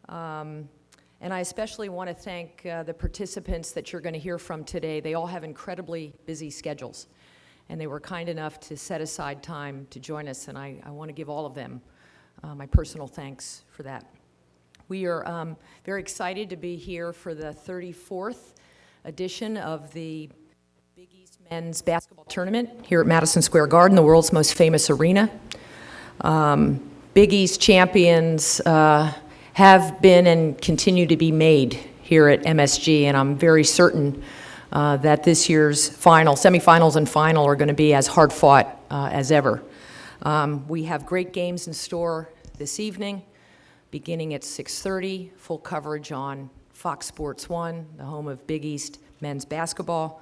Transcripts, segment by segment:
And I especially want to thank the participants that you're going to hear from today. They all have incredibly busy schedules, and they were kind enough to set aside time to join us, and I want to give all of them my personal thanks for that. We are very excited to be here for the 34th edition of the Big East Men's Basketball Tournament here at Madison Square Garden, the world's most famous arena. Big East champions have been and continue to be made here at MSG, and I'm very certain that this year's semifinals and final are going to be as hard-fought as ever. We have great games in store this evening, beginning at 6:30, full coverage on Fox Sports 1, the home of Big East men's basketball.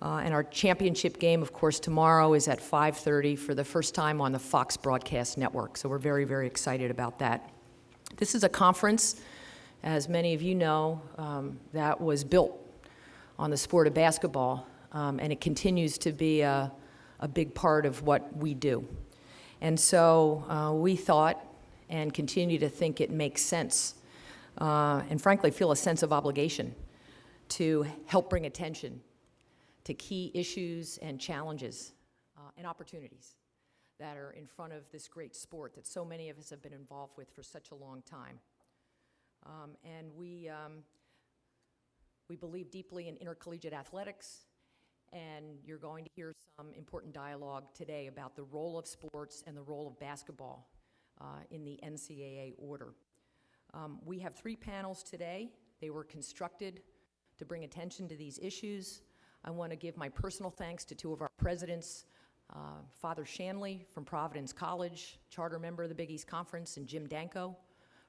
And our championship game, of course, tomorrow is at 5:30 for the first time on the Fox Broadcast Network. So we're very, very excited about that. This is a conference, as many of you know, that was built on the sport of basketball, and it continues to be a big part of what we do. And so we thought and continue to think it makes sense, and frankly feel a sense of obligation to help bring attention to key issues and challenges and opportunities that are in front of this great sport that so many of us have been involved with for such a long time. And we believe deeply in intercollegiate athletics, and you're going to hear some important dialogue today about the role of sports and the role of basketball in the NCAA order. We have 3 panels today. They were constructed to bring attention to these issues. I want to give my personal thanks to 2 of our presidents, Father Shanley from Providence College, charter member of the Big East Conference, and Jim Danko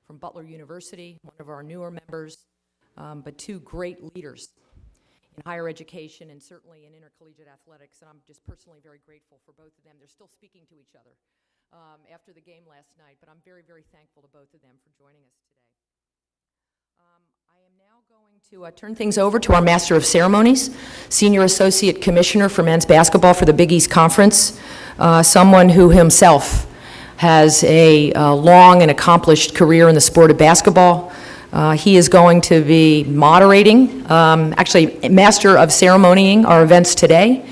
from Butler University, one of our newer members, but 2 great leaders in higher education and certainly in intercollegiate athletics, and I'm just personally very grateful for both of them. They're still speaking to each other after the game last night, but I'm very, very thankful to both of them for joining us today. I am now going to turn things over to our Master of Ceremonies, Senior Associate Commissioner for Men's Basketball for the Big East Conference, someone who himself has a long and accomplished career in the sport of basketball. He is going to be moderating, actually Master of Ceremonying our events today,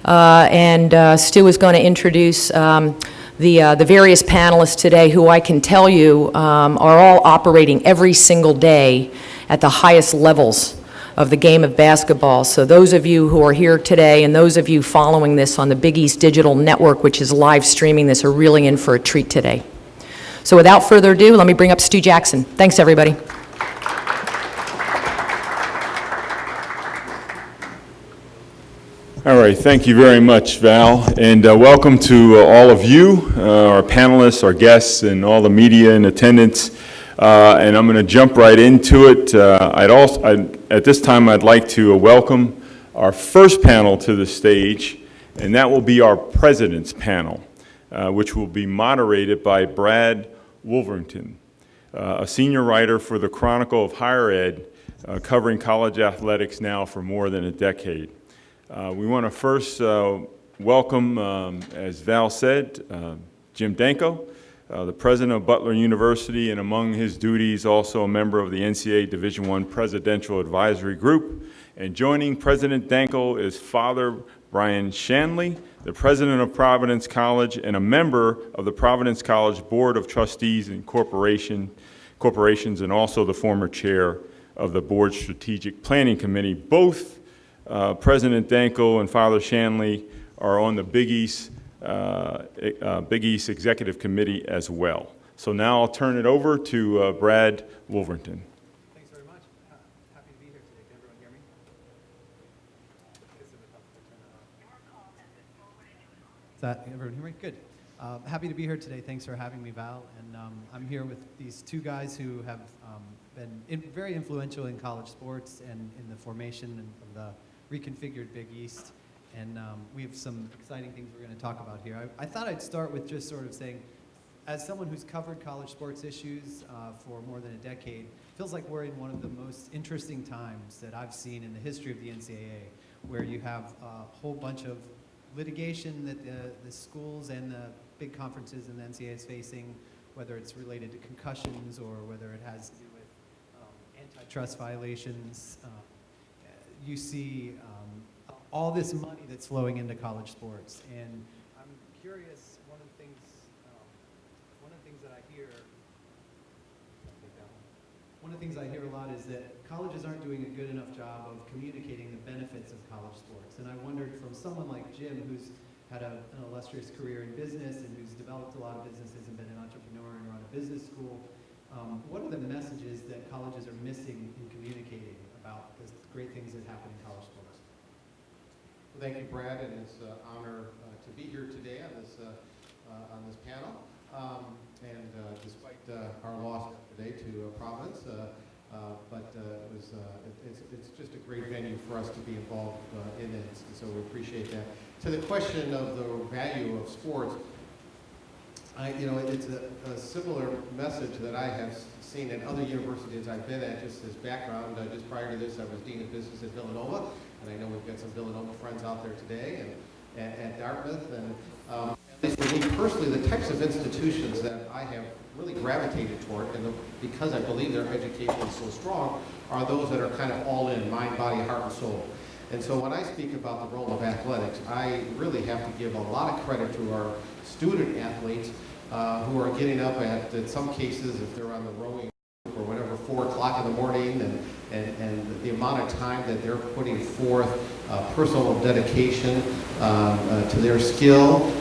and Stu is going to introduce the various panelists today, who I can tell you are all operating every single day at the highest levels of the game of basketball. So those of you who are here today and those of you following this on the Big East Digital Network, which is live streaming this, are really in for a treat today. So without further ado, let me bring up Stu Jackson. Thanks, everybody. All right, thank you very much, Val, and welcome to all of you, our panelists, our guests, and all the media in attendance. And I'm going to jump right into it. At this time, I'd like to welcome our first panel to the stage, and that will be our President's Panel, which will be moderated by Brad Wolverton, a senior writer for the Chronicle of Higher Ed, covering college athletics now for more than a decade. We want to first welcome, as Val said, Jim Danko, the president of Butler University, and among his duties also a member of the NCAA Division I Presidential Advisory Group. And joining President Danko is Father Brian Shanley, the president of Providence College and a member of the Providence College Board of Trustees and Corporations, and also the former chair of the board's Strategic Planning Committee. Both President Danko and Father Shanley are on the Big East Executive Committee as well. So now I'll turn it over to Brad Wolverton. Thanks very much. Happy to be here today. Can everyone hear me? Is that everyone hear me? Good. Happy to be here today. Thanks for having me, Val. And I'm here with these 2 guys who have been very influential in college sports and in the formation of the reconfigured Big East. And we have some exciting things we're going to talk about here. I thought I'd start with just sort of saying, as someone who's covered college sports issues for more than a decade, feels like we're in one of the most interesting times that I've seen in the history of the NCAA, where you have a whole bunch of litigation that the schools and the big conferences in the NCAA is facing, whether it's related to concussions or whether it has to do with antitrust violations. You see all this money that's flowing into college sports, and I'm curious. One of the things that I hear. One of the things I hear a lot is that colleges aren't doing a good enough job of communicating the benefits of college sports. And I wondered, from someone like Jim, who's had an illustrious career in business and who's developed a lot of businesses and been an entrepreneur and run a business school, what are the messages that colleges are missing in communicating about the great things that happen in college sports? Well, thank you, Brad, and it's an honor to be here today on this panel. Despite our loss today to Providence, it's just a great venue for us to be involved in it, and so we appreciate that. To the question of the value of sports, it's a similar message that I have seen in other universities I've been at. Just as background, just prior to this, I was Dean of Business at Villanova, and I know we've got some Villanova friends out there today, and at Dartmouth, and at least for me personally, the types of institutions that I have really gravitated toward, and because I believe their education is so strong, are those that are kind of all in, mind, body, heart, and soul. And so when I speak about the role of athletics, I really have to give a lot of credit to our student athletes who are getting up at, in some cases, if they're on the rowing or whatever, 4 o'clock in the morning, and the amount of time that they're putting forth, personal dedication to their skill,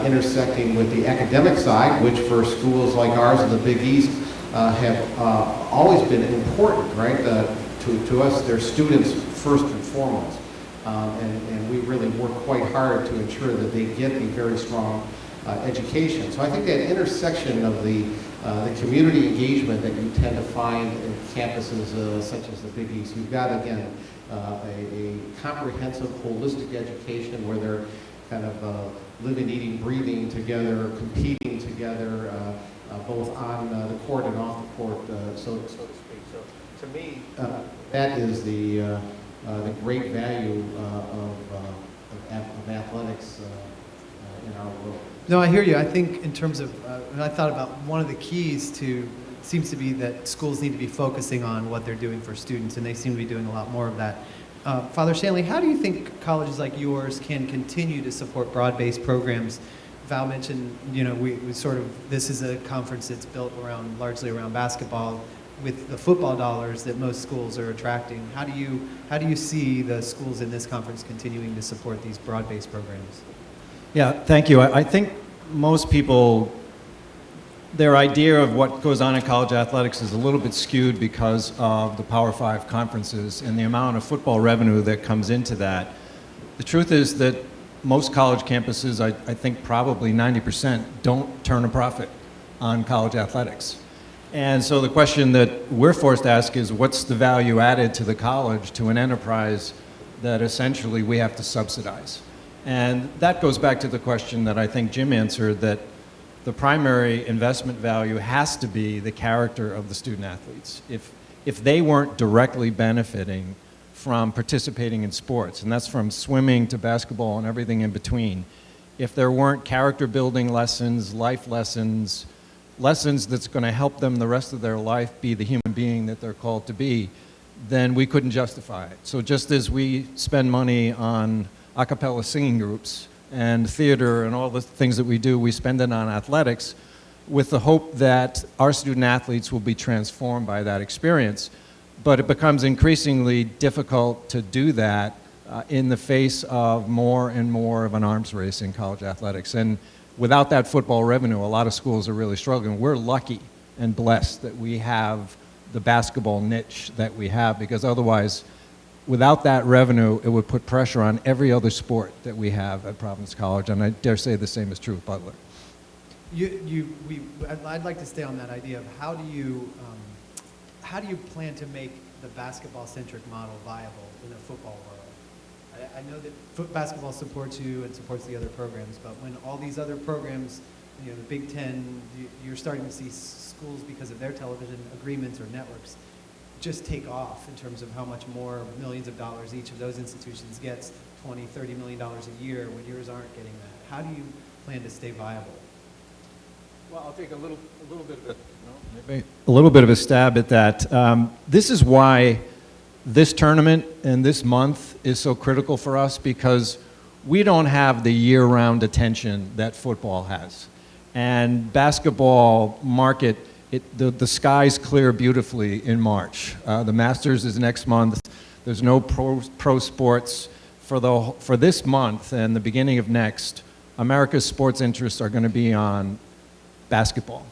intersecting with the academic side, which for schools like ours in the Big East have always been important, right? To us, they're students first and foremost. And we really work quite hard to ensure that they get a very strong education. So I think that intersection of the community engagement that you tend to find in campuses such as the Big East, you've got, again, a comprehensive, holistic education where they're kind of living, eating, breathing together, competing together, both on the court and off the court, so to speak. So to me, that is the great value of athletics in our world. No, I hear you. I think in terms of, when I thought about one of the keys seems to be that schools need to be focusing on what they're doing for students, and they seem to be doing a lot more of that. Father Stanley, how do you think colleges like yours can continue to support broad-based programs? Val mentioned, we sort of, this is a conference that's built largely around basketball, with the football dollars that most schools are attracting. How do you see the schools in this conference continuing to support these broad-based programs? Yeah, thank you. I think most people, their idea of what goes on in college athletics is a little bit skewed because of the Power 5 conferences and the amount of football revenue that comes into that. The truth is that most college campuses, I think probably 90%, don't turn a profit on college athletics. And so the question that we're forced to ask is, what's the value added to the college, to an enterprise that essentially we have to subsidize? And that goes back to the question that I think Jim answered, that the primary investment value has to be the character of the student athletes. If they weren't directly benefiting from participating in sports, and that's from swimming to basketball and everything in between, if there weren't character building lessons, life lessons, lessons that's going to help them the rest of their life be the human being that they're called to be, then we couldn't justify it. So just as we spend money on a cappella singing groups and theater and all the things that we do, we spend it on athletics with the hope that our student athletes will be transformed by that experience. But it becomes increasingly difficult to do that in the face of more and more of an arms race in college athletics. And without that football revenue, a lot of schools are really struggling. We're lucky and blessed that we have the basketball niche that we have, because otherwise, without that revenue, it would put pressure on every other sport that we have at Providence College, and I dare say the same is true of Butler. I'd like to stay on that idea of how do you plan to make the basketball-centric model viable in a football world? I know that basketball supports you and supports the other programs, but when all these other programs, the Big Ten, you're starting to see schools, because of their television agreements or networks, just take off in terms of how much more millions of dollars each of those institutions gets, $20, $30 million a year, when yours aren't getting that. How do you plan to stay viable? Well, I'll take a little bit of a little bit of a stab at that. This is why this tournament and this month is so critical for us, because we don't have the year-round attention that football has. And basketball market, the skies clear beautifully in March. The Masters is next month. There's no pro sports. For this month and the beginning of next, America's sports interests are going to be on basketball.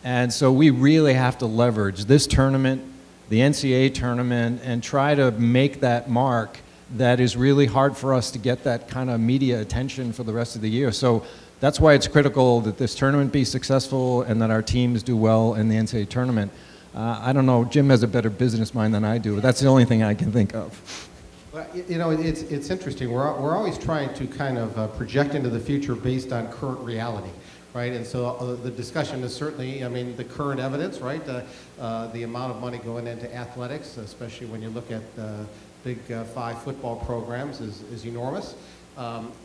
And so we really have to leverage this tournament, the NCAA tournament, and try to make that mark that is really hard for us to get that kind of media attention for the rest of the year. So that's why it's critical that this tournament be successful and that our teams do well in the NCAA tournament. I don't know, Jim has a better business mind than I do, but that's the only thing I can think of. Well, you know, it's interesting. We're always trying to kind of project into the future based on current reality, right? And so the discussion is certainly, I mean, the current evidence, right? The amount of money going into athletics, especially when you look at Big Five football programs, is enormous.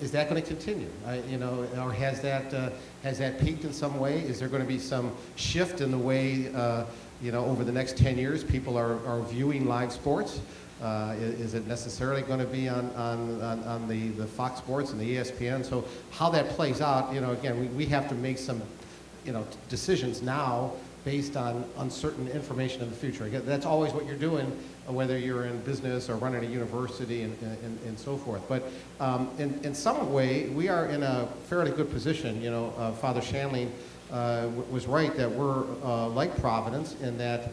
Is that going to continue? You know, or has that peaked in some way? Is there going to be some shift in the way, you know, over the next 10 years people are viewing live sports? Is it necessarily going to be on the Fox Sports and the ESPN? So how that plays out, you know, again, we have to make some, you know, decisions now based on uncertain information in the future. Again, that's always what you're doing, whether you're in business or running a university and so forth. But in some way, we are in a fairly good position. You know, Father Shanley was right that we're like Providence in that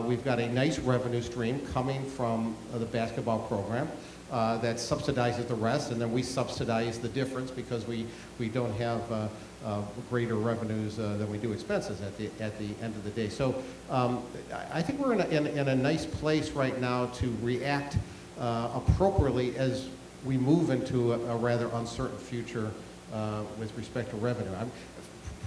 we've got a nice revenue stream coming from the basketball program that subsidizes the rest, and then we subsidize the difference because we don't have greater revenues than we do expenses at the end of the day. So I think we're in a nice place right now to react appropriately as we move into a rather uncertain future with respect to revenue.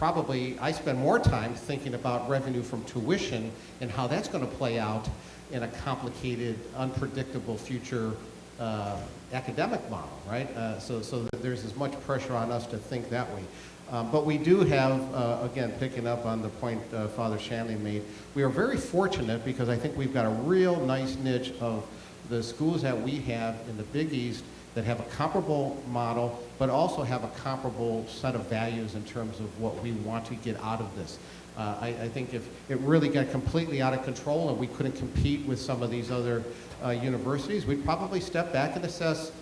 I spend more time thinking about revenue from tuition and how that's going to play out in a complicated, unpredictable future academic model, right? So that there's as much pressure on us to think that way. But we do have, again, picking up on the point Father Shanley made, we are very fortunate because I think we've got a real nice niche of the schools that we have in the Big East that have a comparable model, but also have a comparable set of values in terms of what we want to get out of this. I think if it really got completely out of control and we couldn't compete with some of these other universities, we'd probably step back and assess,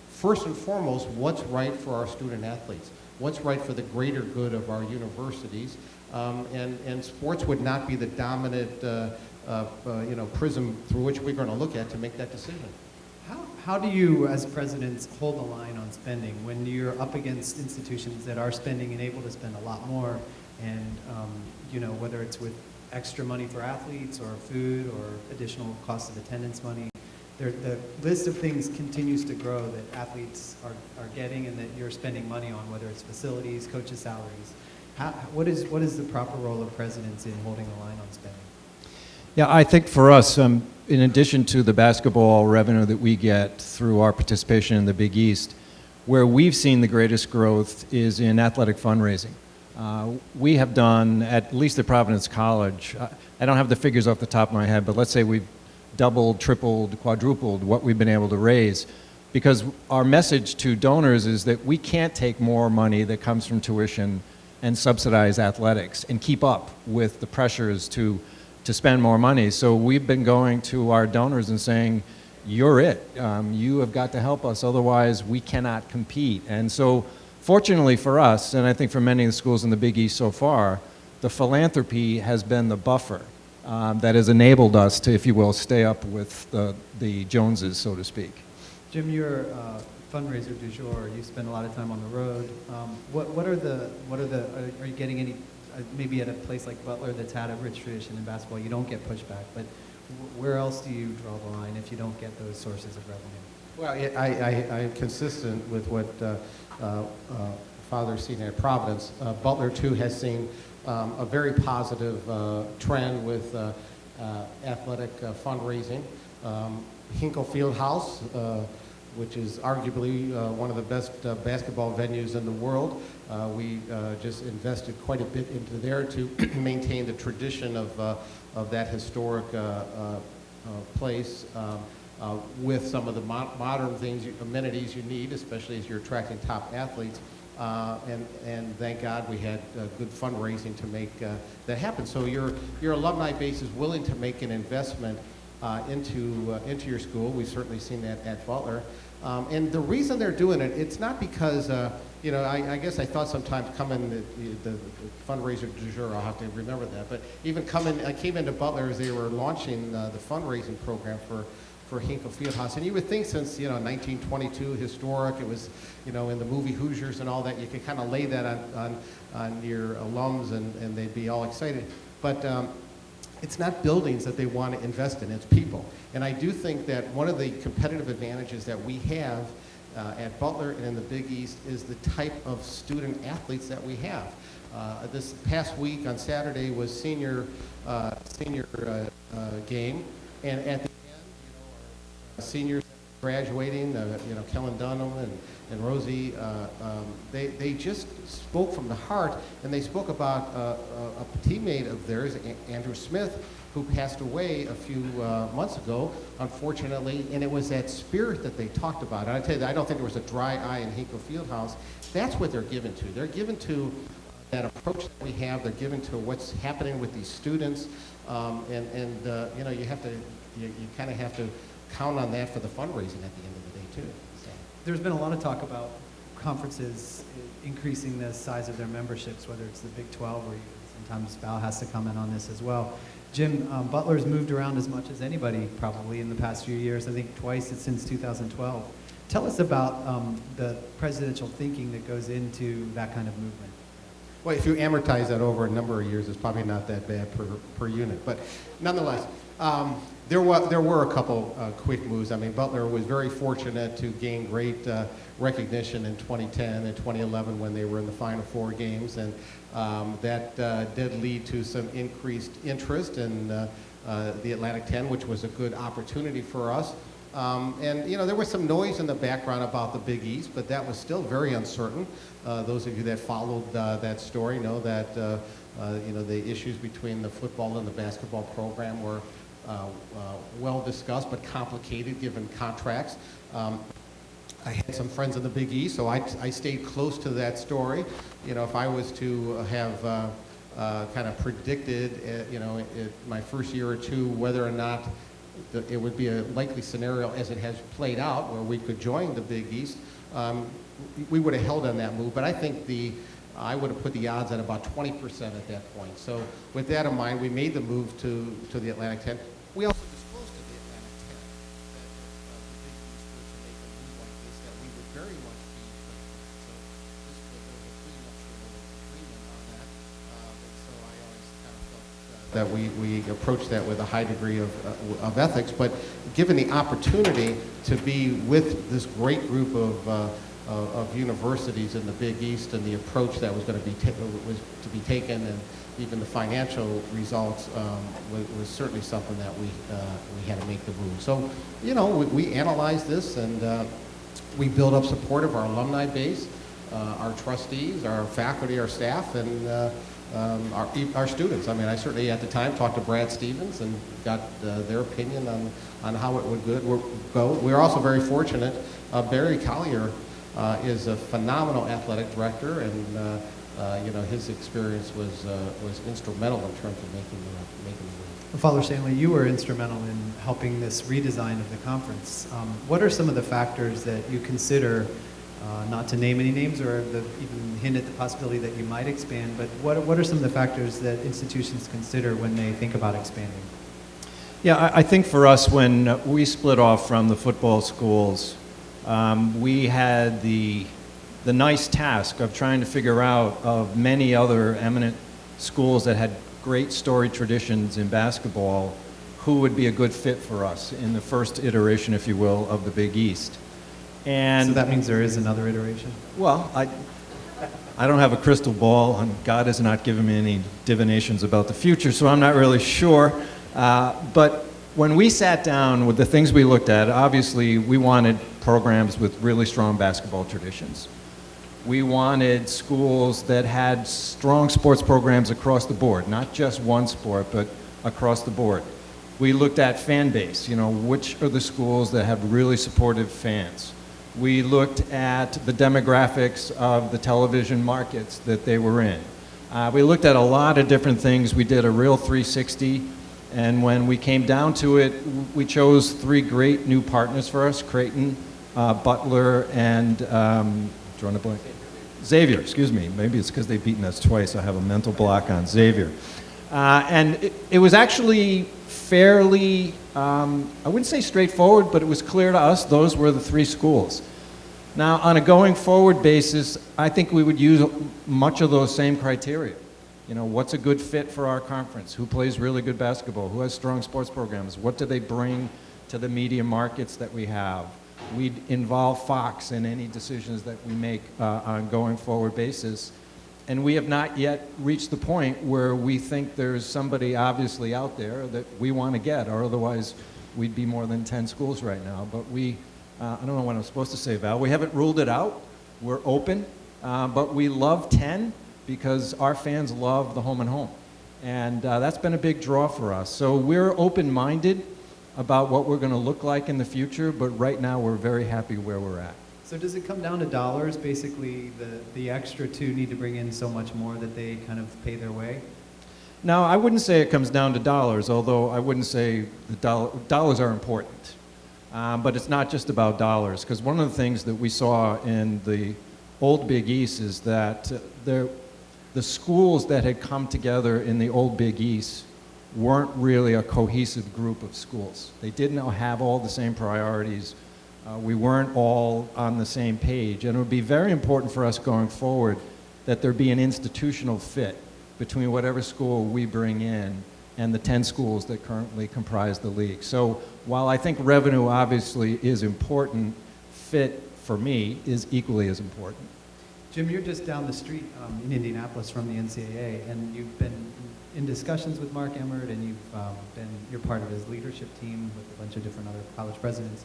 first and foremost, what's right for our student athletes, what's right for the greater good of our universities, and sports would not be the dominant you know, prism through which we're going to look at to make that decision. How do you, as presidents, hold the line on spending when you're up against institutions that are spending and able to spend a lot more, and you know, whether it's with extra money for athletes or food or additional cost of attendance money, the list of things continues to grow that athletes are getting and that you're spending money on, whether it's facilities, coaches' salaries. What is the proper role of presidents in holding the line on spending? Yeah, I think for us, in addition to the basketball revenue that we get through our participation in the Big East, where we've seen the greatest growth is in athletic fundraising. We have done, at least at Providence College, I don't have the figures off the top of my head, but let's say we've doubled, tripled, quadrupled what we've been able to raise, because our message to donors is that we can't take more money that comes from tuition and subsidize athletics and keep up with the pressures to spend more money. So we've been going to our donors and saying, you're it. You have got to help us, otherwise we cannot compete. And so fortunately for us, and I think for many of the schools in the Big East so far, the philanthropy has been the buffer that has enabled us to, if you will, stay up with the Joneses, so to speak. Jim, you're a fundraiser du jour. You spend a lot of time on the road. Are you getting any, maybe at a place like Butler that's had a rich tradition in basketball, you don't get pushback, but where else do you draw the line if you don't get those sources of revenue? Well, I'm consistent with what Father's seen at Providence. Butler, too, has seen a very positive trend with athletic fundraising. Hinkle Fieldhouse, which is arguably one of the best basketball venues in the world. We just invested quite a bit into there to maintain the tradition of that historic place with some of the modern things, amenities you need, especially as you're attracting top athletes. And thank God we had good fundraising to make that happen. So your alumni base is willing to make an investment into your school. We've certainly seen that at Butler. And the reason they're doing it, it's not because, you know, I guess I thought sometimes coming, the fundraiser du jour, I'll have to remember that, but even I came into Butler as they were launching the fundraising program for Hinkle Fieldhouse. And you would think since, you know, 1922, historic, it was, you know, in the movie Hoosiers and all that, you could kind of lay that on your alums and they'd be all excited. But it's not buildings that they want to invest in, it's people. And I do think that one of the competitive advantages that we have at Butler and in the Big East is the type of student athletes that we have. This past week on Saturday was senior game, and at the end, you know, our seniors graduating, you know, Kellen Dunham and Rosie, they just spoke from the heart, and they spoke about a teammate of theirs, Andrew Smith, who passed away a few months ago, unfortunately, and it was that spirit that they talked about. And I tell you, I don't think there was a dry eye in Hinkle Fieldhouse. That's what they're given to. They're given to that approach that we have. They're given to what's happening with these students, and you know, you kind of have to count on that for the fundraising at the end of the day too. So. There's been a lot of talk about conferences increasing the size of their memberships, whether it's the Big 12 or sometimes Val has to comment on this as well. Jim, Butler's moved around as much as anybody probably in the past few years. I think twice since 2012. Tell us about the presidential thinking that goes into that kind of movement. Well, if you amortize that over a number of years, it's probably not that bad per unit. But nonetheless, there were a couple quick moves. I mean, Butler was very fortunate to gain great recognition in 2010 and 2011 when they were in the Final Four games, and that did lead to some increased interest in the Atlantic 10, which was a good opportunity for us. And you know, there was some noise in the background about the Big East, but that was still very uncertain. Those of you that followed that story know that you know, the issues between the football and the basketball program were well discussed, but complicated given contracts. I had some friends in the Big East, so I stayed close to that story. You know, if I was to have kind of predicted, you know, my first year or two, whether or not it would be a likely scenario as it has played out where we could join the Big East, we would have held on that move. But I think I would have put the odds at about 20% at that point. So with that in mind, we made the move to the Atlantic 10. We also disclosed to the Atlantic 10 that if the Big East were to make a move like this, that we would very much be there was a prenup agreement on that. So I always kind of felt that we approached that with a high degree of ethics. But given the opportunity to be with this great group of universities in the Big East and the approach that was going to be taken, and even the financial results was certainly something that we had to make the move. So, you know, we analyzed this, and we built up support of our alumni base, our trustees, our faculty, our staff, and our students. I mean, I certainly at the time talked to Brad Stevens and got their opinion on how it would go. We're also very fortunate. Barry Collier is a phenomenal athletic director, and you know, his experience was instrumental in terms of making the move. Father Stanley, you were instrumental in helping this redesign of the conference. What are some of the factors that you consider, not to name any names or even hint at the possibility that you might expand, but what are some of the factors that institutions consider when they think about expanding? Yeah, I think for us, when we split off from the football schools, we had the nice task of trying to figure out of many other eminent schools that had great storied traditions in basketball, who would be a good fit for us in the first iteration, if you will, of the Big East. And so that means there is another iteration? Well, I don't have a crystal ball, and God has not given me any divinations about the future, so I'm not really sure. But when we sat down with the things we looked at, obviously we wanted programs with really strong basketball traditions. We wanted schools that had strong sports programs across the board, not just one sport, but across the board. We looked at fan base, which are the schools that have really supportive fans. We looked at the demographics of the television markets that they were in. We looked at a lot of different things. We did a real 360, and when we came down to it, we chose 3 great new partners for us, Creighton, Butler, and drawing a blank. Xavier, excuse me. Maybe it's because they've beaten us twice. I have a mental block on Xavier. And it was actually fairly, I wouldn't say straightforward, but it was clear to us those were the 3 schools. Now, on a going forward basis, I think we would use much of those same criteria. What's a good fit for our conference? Who plays really good basketball? Who has strong sports programs? What do they bring to the media markets that we have? We'd involve Fox in any decisions that we make on a going forward basis. And we have not yet reached the point where we think there's somebody obviously out there that we want to get, or otherwise we'd be more than 10 schools right now. But I don't know what I'm supposed to say, Val. We haven't ruled it out. We're open, but we love 10 because our fans love the home and home. And that's been a big draw for us. So we're open-minded about what we're going to look like in the future, but right now we're very happy where we're at. So does it come down to dollars? Basically, the extra 2 need to bring in so much more that they kind of pay their way? No, I wouldn't say it comes down to dollars, although I wouldn't say the dollars are important. But it's not just about dollars, because one of the things that we saw in the old Big East is that the schools that had come together in the old Big East weren't really a cohesive group of schools. They didn't have all the same priorities. We weren't all on the same page. And it would be very important for us going forward that there be an institutional fit between whatever school we bring in and the 10 schools that currently comprise the league. So while I think revenue obviously is important, fit for me is equally as important. Jim, you're just down the street in Indianapolis from the NCAA, and you've been in discussions with Mark Emmert, and you're part of his leadership team with a bunch of different other college presidents.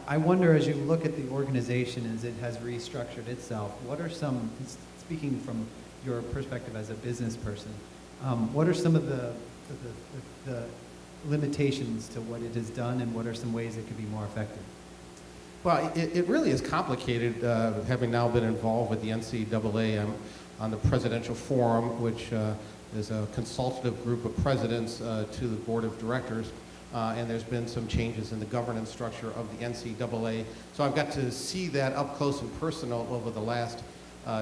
I wonder, as you look at the organization as it has restructured itself, what are some, speaking from your perspective as a business person, what are some of the limitations to what it has done, and what are some ways it could be more effective? Well, it really is complicated, having now been involved with the NCAA. I'm on the Presidential Forum, which is a consultative group of presidents to the board of directors. And there's been some changes in the governance structure of the NCAA. So I've got to see that up close and personal over the last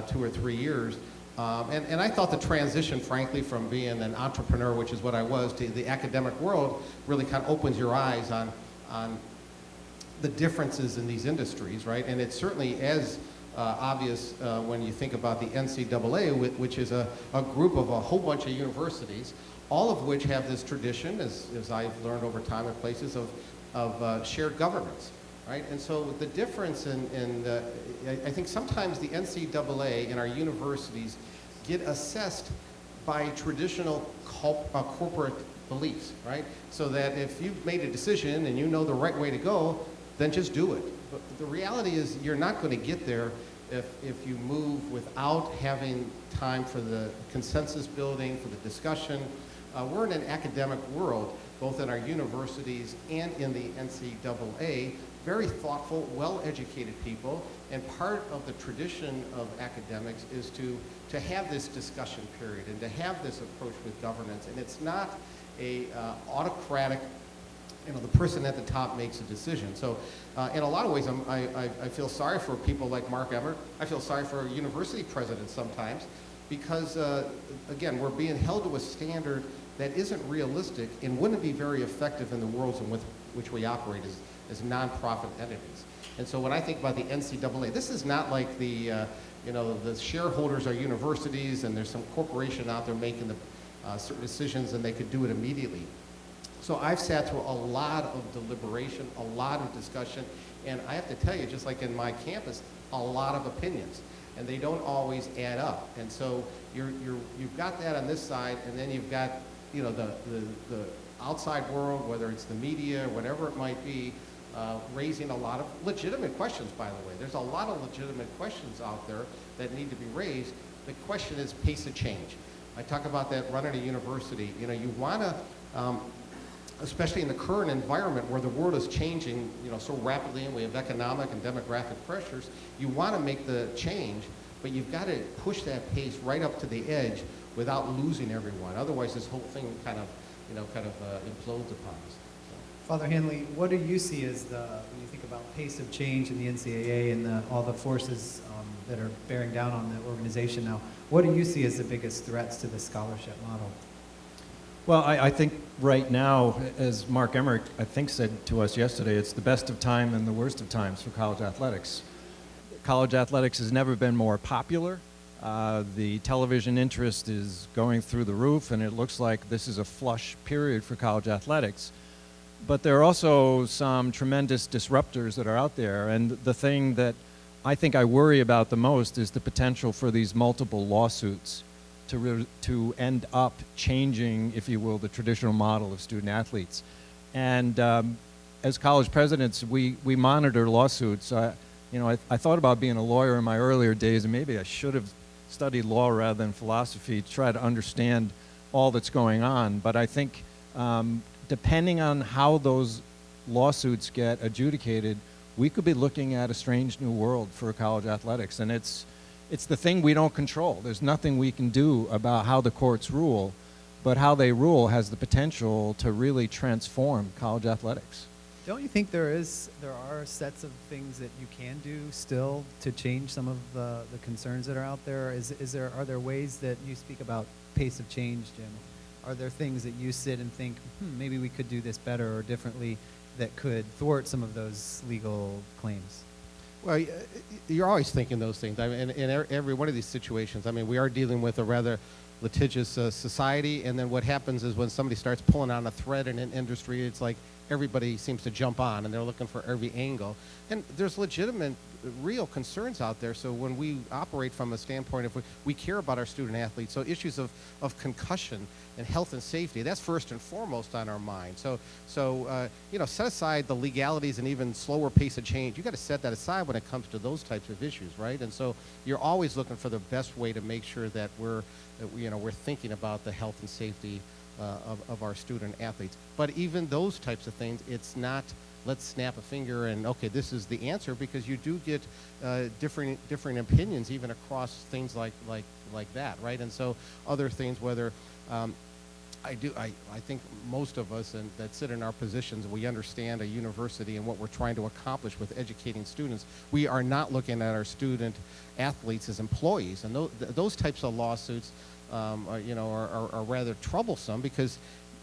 2 or 3 years. And I thought the transition, frankly, from being an entrepreneur, which is what I was, to the academic world really kind of opens your eyes on the differences in these industries, right? And it's certainly as obvious when you think about the NCAA, which is a group of a whole bunch of universities, all of which have this tradition, as I've learned over time in places, of shared governance, right? And so the difference I think sometimes the NCAA and our universities get assessed by traditional corporate beliefs, right? So that if you've made a decision and you know the right way to go, then just do it. But the reality is you're not going to get there if you move without having time for the consensus building, for the discussion. We're in an academic world, both in our universities and in the NCAA, very thoughtful, well-educated people, and part of the tradition of academics is to have this discussion period and to have this approach with governance. And it's not a autocratic, the person at the top makes a decision. So in a lot of ways, I feel sorry for people like Mark Emmert. I feel sorry for university presidents sometimes because, again, we're being held to a standard that isn't realistic and wouldn't be very effective in the worlds in which we operate as nonprofit entities. And so when I think about the NCAA, this is not like the shareholders are universities and there's some corporation out there making the certain decisions and they could do it immediately. So I've sat through a lot of deliberation, a lot of discussion, and I have to tell you, just like in my campus, a lot of opinions, and they don't always add up. And so you've got that on this side, and then you've got the outside world, whether it's the media, whatever it might be, raising a lot of legitimate questions, by the way. There's a lot of legitimate questions out there that need to be raised. The question is pace of change. I talk about that running a university. You know, you want to, especially in the current environment where the world is changing, you know, so rapidly, and we have economic and demographic pressures, you want to make the change, but you've got to push that pace right up to the edge without losing everyone. Otherwise, this whole thing kind of implodes upon us. Father Hanley, what do you see as when you think about pace of change in the NCAA and all the forces that are bearing down on the organization now, what do you see as the biggest threats to the scholarship model? Well, I think right now, as Mark Emmerick, I think, said to us yesterday, it's the best of time and the worst of times for college athletics. College athletics has never been more popular. The television interest is going through the roof, and it looks like this is a flush period for college athletics. But there are also some tremendous disruptors that are out there, and the thing that I think I worry about the most is the potential for these multiple lawsuits to end up changing, if you will, the traditional model of student athletes. And as college presidents, we monitor lawsuits. You know, I thought about being a lawyer in my earlier days, and maybe I should have studied law rather than philosophy to try to understand all that's going on. But I think depending on how those lawsuits get adjudicated, we could be looking at a strange new world for college athletics. And it's the thing we don't control. There's nothing we can do about how the courts rule, but how they rule has the potential to really transform college athletics. Don't you think there are sets of things that you can do still to change some of the concerns that are out there? Are there ways that you speak about pace of change, Jim? Are there things that you sit and think, maybe we could do this better or differently that could thwart some of those legal claims? Well, you're always thinking those things. I mean, in every one of these situations, I mean, we are dealing with a rather litigious society, and then what happens is when somebody starts pulling on a thread in an industry, it's like everybody seems to jump on, and they're looking for every angle. And there's legitimate, real concerns out there. So when we operate from a standpoint of we care about our student athletes, so issues of concussion and health and safety, that's first and foremost on our mind. So you know, set aside the legalities and even slower pace of change. You got to set that aside when it comes to those types of issues, right? And so you're always looking for the best way to make sure that we're thinking about the health and safety of our student athletes. But even those types of things, it's not let's snap a finger and okay, this is the answer, because you do get different opinions even across things like that, right? And so other things, whether I think most of us that sit in our positions, we understand a university and what we're trying to accomplish with educating students. We are not looking at our student athletes as employees, and those types of lawsuits are rather troublesome, because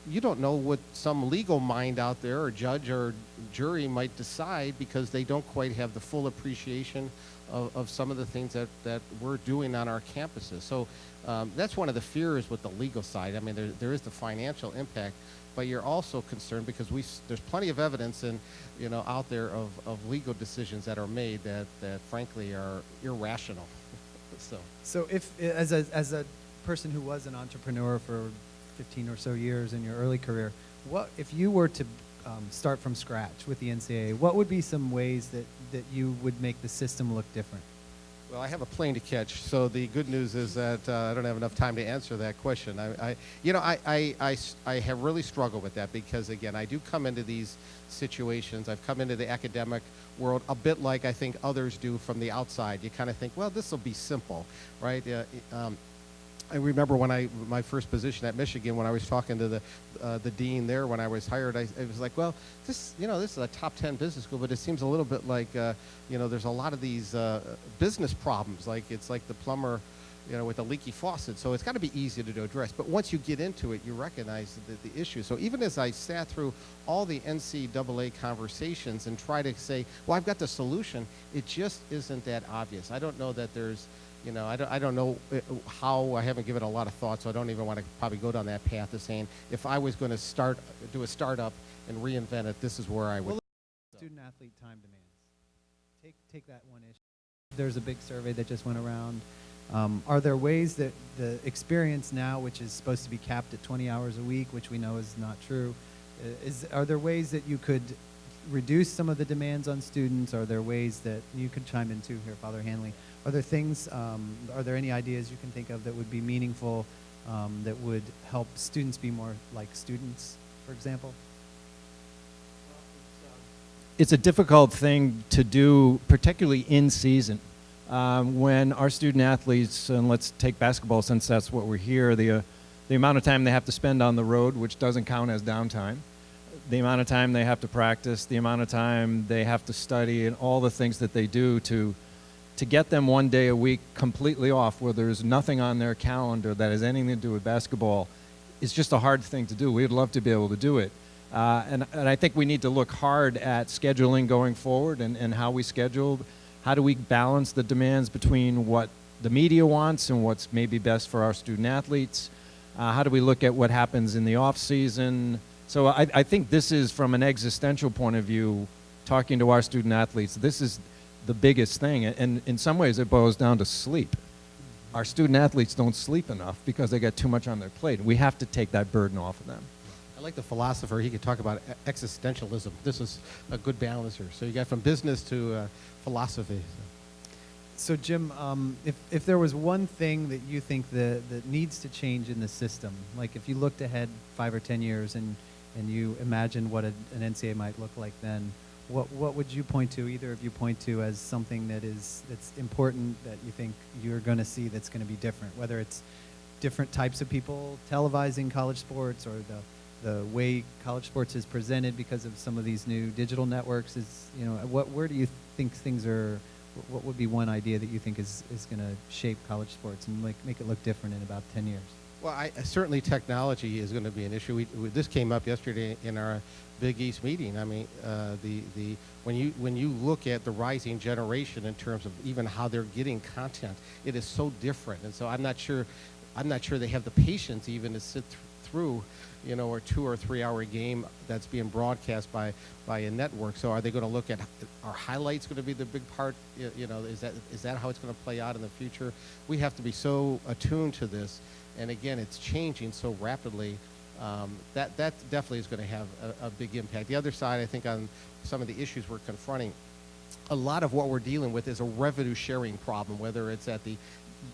you don't know what some legal mind out there or judge or jury might decide, because they don't quite have the full appreciation of some of the things that we're doing on our campuses. So that's one of the fears with the legal side. I mean, there is the financial impact, but you're also concerned because there's plenty of evidence out there of legal decisions that are made that frankly are irrational. So if as a person who was an entrepreneur for 15 or so years in your early career, what if you were to start from scratch with the NCAA, what would be some ways that you would make the system look different? Well, I have a plane to catch, so the good news is that I don't have enough time to answer that question. I have really struggled with that, because again, I do come into these situations. I've come into the academic world a bit like I think others do from the outside. You kind of think, well, this will be simple, right? I remember when my first position at Michigan, when I was talking to the dean there when I was hired, I was like, well, this is a top 10 business school, but it seems a little bit like there's a lot of these business problems, like it's like the plumber with a leaky faucet, so it's got to be easy to address. But once you get into it, you recognize the issue. So even as I sat through all the NCAA conversations and try to say, well, I've got the solution, it just isn't that obvious. I don't know that there's I don't know how. I haven't given a lot of thought, so I don't even want to probably go down that path of saying if I was going to do a startup and reinvent it, this is where I would. Well, student athlete time demands. Take that one issue. There's a big survey that just went around Are there ways that the experience now, which is supposed to be capped at 20 hours a week, which we know is not true, are there ways that you could reduce some of the demands on students? Are there ways that you could chime in too here, Father Hanley? Are there things, are there any ideas you can think of that would be meaningful, that would help students be more like students, for example? It's a difficult thing to do, particularly in season. When our student athletes, and let's take basketball since that's what we're here, the amount of time they have to spend on the road, which doesn't count as downtime, the amount of time they have to practice, the amount of time they have to study, and all the things that they do to get them one day a week completely off where there's nothing on their calendar that has anything to do with basketball is just a hard thing to do. We'd love to be able to do it. And I think we need to look hard at scheduling going forward and how we schedule. How do we balance the demands between what the media wants and what's maybe best for our student athletes? How do we look at what happens in the off season? So I think this is, from an existential point of view, talking to our student athletes, this is the biggest thing. And in some ways it boils down to sleep. Our student athletes don't sleep enough because they got too much on their plate. We have to take that burden off of them. I like the philosopher. He could talk about existentialism. This is a good balancer. So you got from business to philosophy. So Jim, if there was one thing that you think that needs to change in the system, like if you looked ahead 5 or 10 years and you imagine what an NCAA might look like then, what would you point to, either of you point to, as something that's important that you think you're going to see that's going to be different, whether it's different types of people televising college sports, or the way college sports is presented because of some of these new digital networks? Is, you know, where do you think things are? What would be one idea that you think is going to shape college sports and make it look different in about 10 years? Well, certainly technology is going to be an issue. This came up yesterday in our Big East meeting. I mean, when you look at the rising generation in terms of even how they're getting content, it is so different. And so I'm not sure they have the patience even to sit through, you know, a 2 or 3 hour game that's being broadcast by a network. So are they going to look at, are highlights going to be the big part? You know, is that how it's going to play out in the future? We have to be so attuned to this. And again, it's changing so rapidly. That definitely is going to have a big impact. The other side, I think, on some of the issues we're confronting, a lot of what we're dealing with is a revenue sharing problem, whether it's at the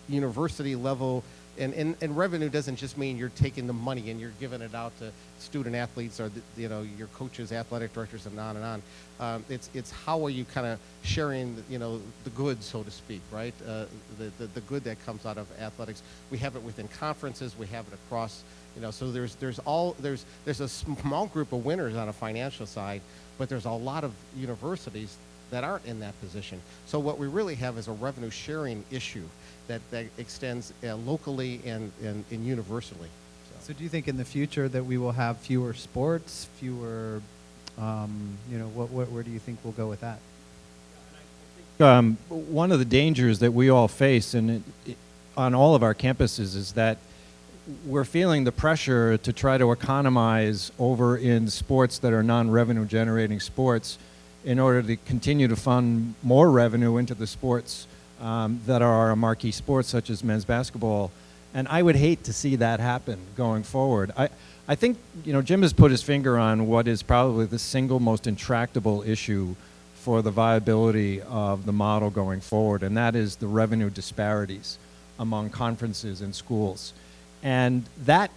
university level. And revenue doesn't just mean you're taking the money and you're giving it out to student athletes or you know, your coaches, athletic directors, and on and on. It's how are you kind of sharing, you know, the good, so to speak, right? The good that comes out of athletics. We have it within conferences. We have it across, you know. So there's a small group of winners on a financial side, but there's a lot of universities that aren't in that position. So what we really have is a revenue sharing issue that extends locally and universally. So do you think in the future that we will have fewer sports, fewer, you know, where do you think we'll go with that? One of the dangers that we all face on all of our campuses is that we're feeling the pressure to try to economize over in sports that are non-revenue generating sports in order to continue to fund more revenue into the sports that are our marquee sports, such as men's basketball. And I would hate to see that happen going forward. I think, you know, Jim has put his finger on what is probably the single most intractable issue for the viability of the model going forward, and that is the revenue disparities among conferences and schools. And that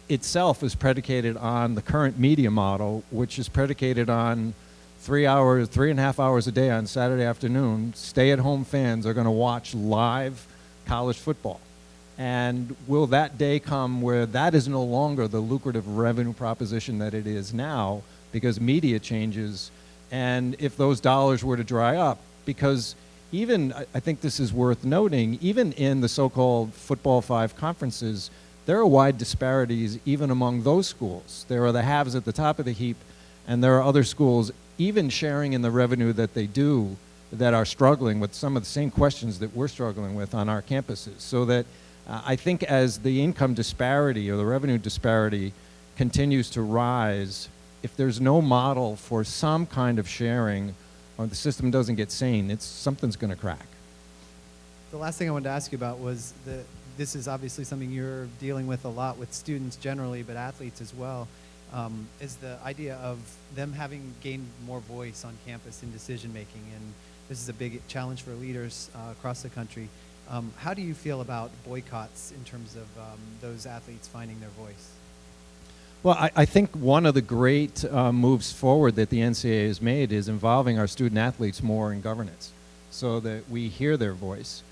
itself is predicated on the current media model, which is predicated on 3.5 hours a day on Saturday afternoon. Stay-at-home fans are going to watch live college football. And will that day come where that is no longer the lucrative revenue proposition that it is now, because media changes, and if those dollars were to dry up? Because even, I think this is worth noting, even in the so-called Football 5 conferences, there are wide disparities even among those schools. There are the haves at the top of the heap, and there are other schools even sharing in the revenue that they do that are struggling with some of the same questions that we're struggling with on our campuses. So that I think as the income disparity or the revenue disparity continues to rise, if there's no model for some kind of sharing, or the system doesn't get sane, something's going to crack. The last thing I wanted to ask you about was this is obviously something you're dealing with a lot with students generally, but athletes as well, is the idea of them having gained more voice on campus in decision making. And this is a big challenge for leaders across the country. How do you feel about boycotts in terms of those athletes finding their voice? Well, I think one of the great moves forward that the NCAA has made is involving our student athletes more in governance so that we hear their voice.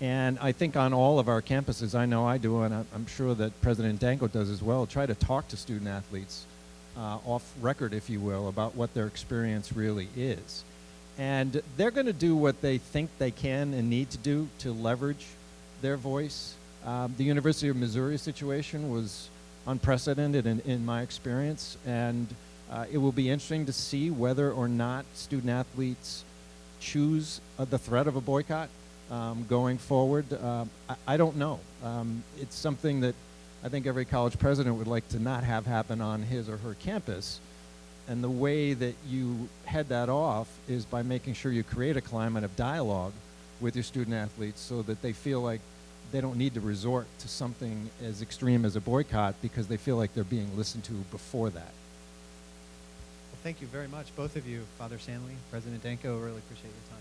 And I think on all of our campuses, I know I do, and I'm sure that President Danko does as well, try to talk to student athletes off record, if you will, about what their experience really is. And they're going to do what they think they can and need to do to leverage their voice. The University of Missouri situation was unprecedented in my experience, and it will be interesting to see whether or not student athletes choose the threat of a boycott going forward. I don't know. It's something that I think every college president would like to not have happen on his or her campus. And the way that you head that off is by making sure you create a climate of dialogue with your student athletes so that they feel like they don't need to resort to something as extreme as a boycott because they feel like they're being listened to before that. Well, thank you very much, both of you, Father Stanley, President Danko. Really appreciate your time.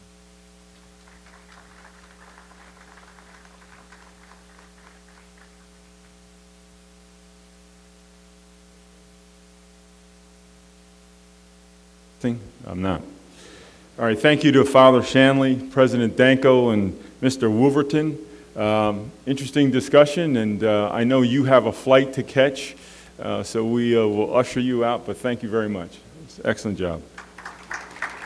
I'm not. All right, thank you to Father Shanley, President Danko, and Mr. Wolverton. Interesting discussion, and I know you have a flight to catch, so we will usher you out, but thank you very much. Excellent job.